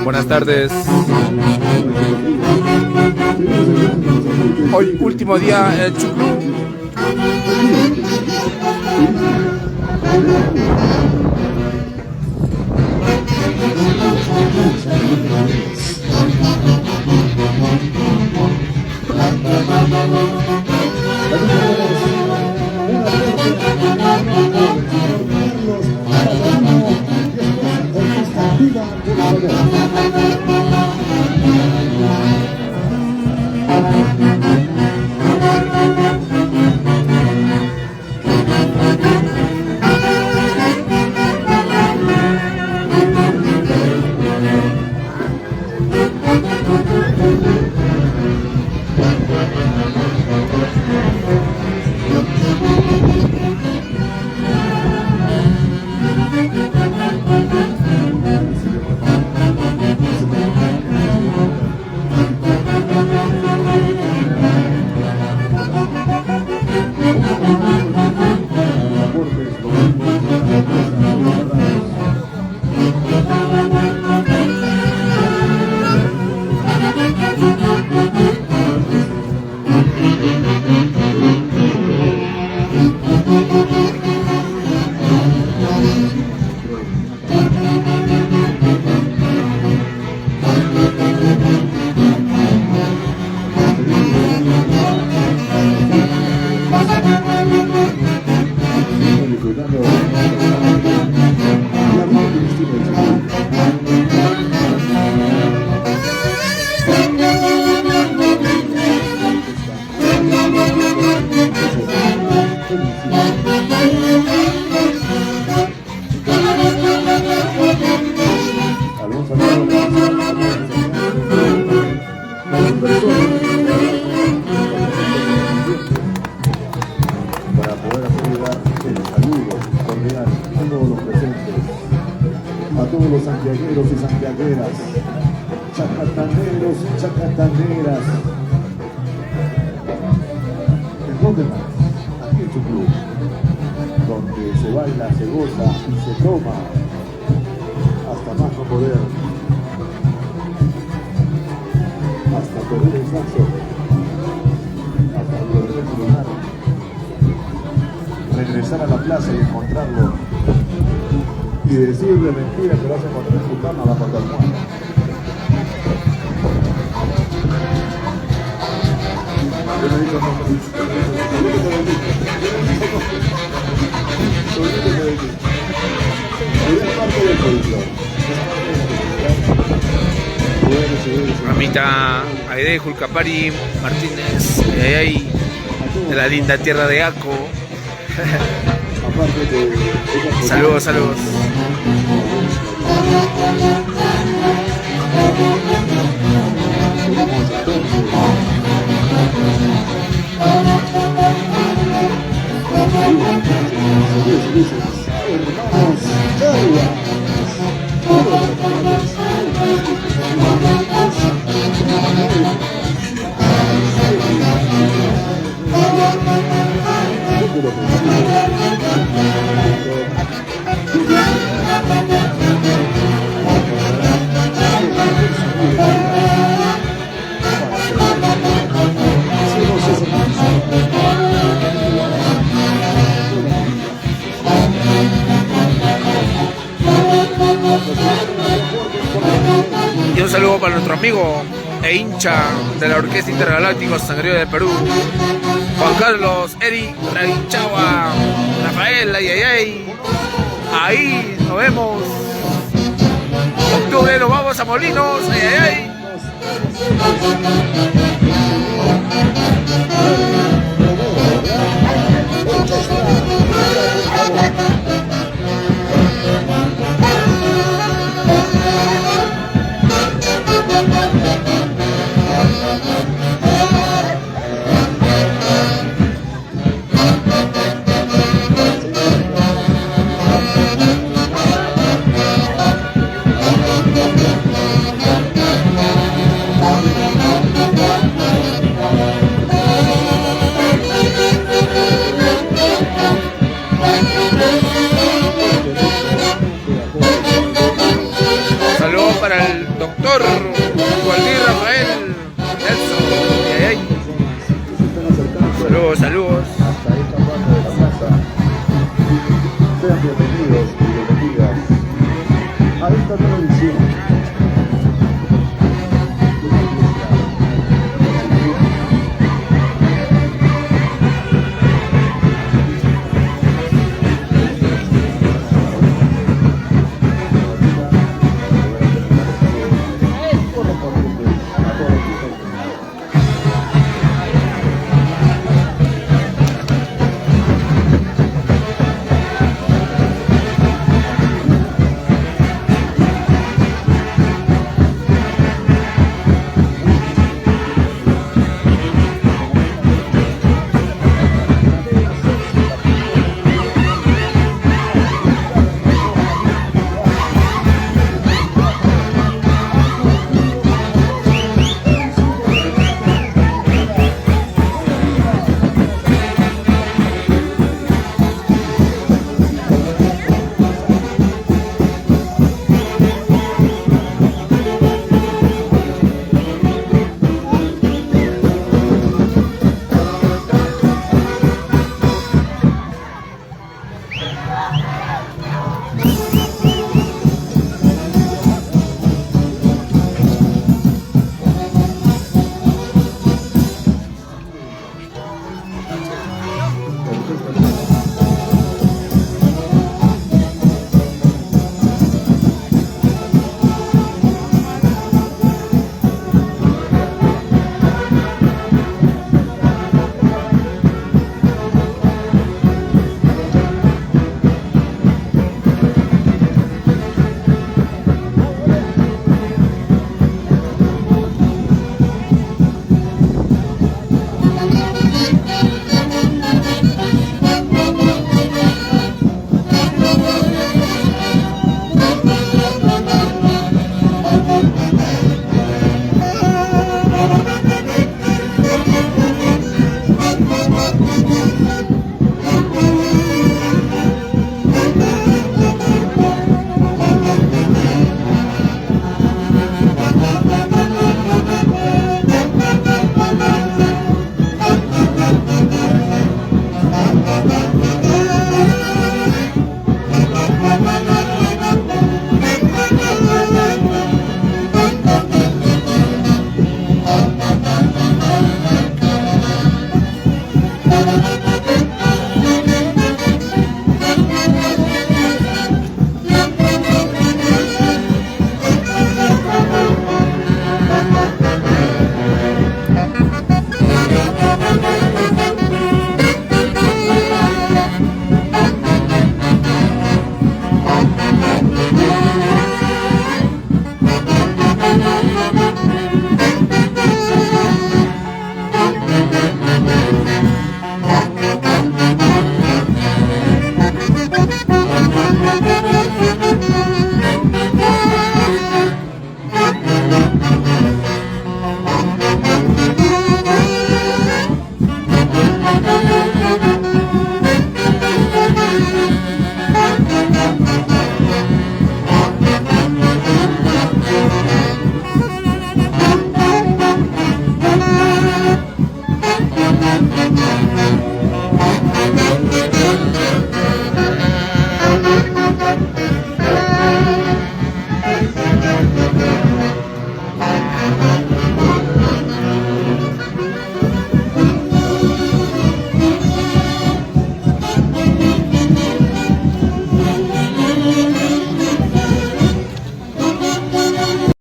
Buenas tardes. Hoy último día en el Chuclú. santiagueros y santiagueras, chacataneros y chacataneras. ¿En dónde más? Aquí en Chuclú, donde se baila, se goza y se toma hasta más no poder, hasta perder el brazo, hasta volver a lugar, regresar a la plaza y encontrarlo y decirle mentira que vas a encontrar en tu cama bajo tu almohada. Yo le digo, Ramita Aide, Julcapari, Martínez, ahí de la linda tierra de Aco. Saludos, saludos. Y un saludo para nuestro amigo e hincha de la Orquesta Intergaláctico Sangría de Perú, Juan Carlos, Eric, Rainchagua, Rafael, ahí nos vemos. Octubre nos vamos a Molinos, Saludos para el doctor Waldir Rafael Nelson. Saludos, saludos. Hasta esta parte de la plaza. Sean bienvenidos y bienvenidas a esta televisión.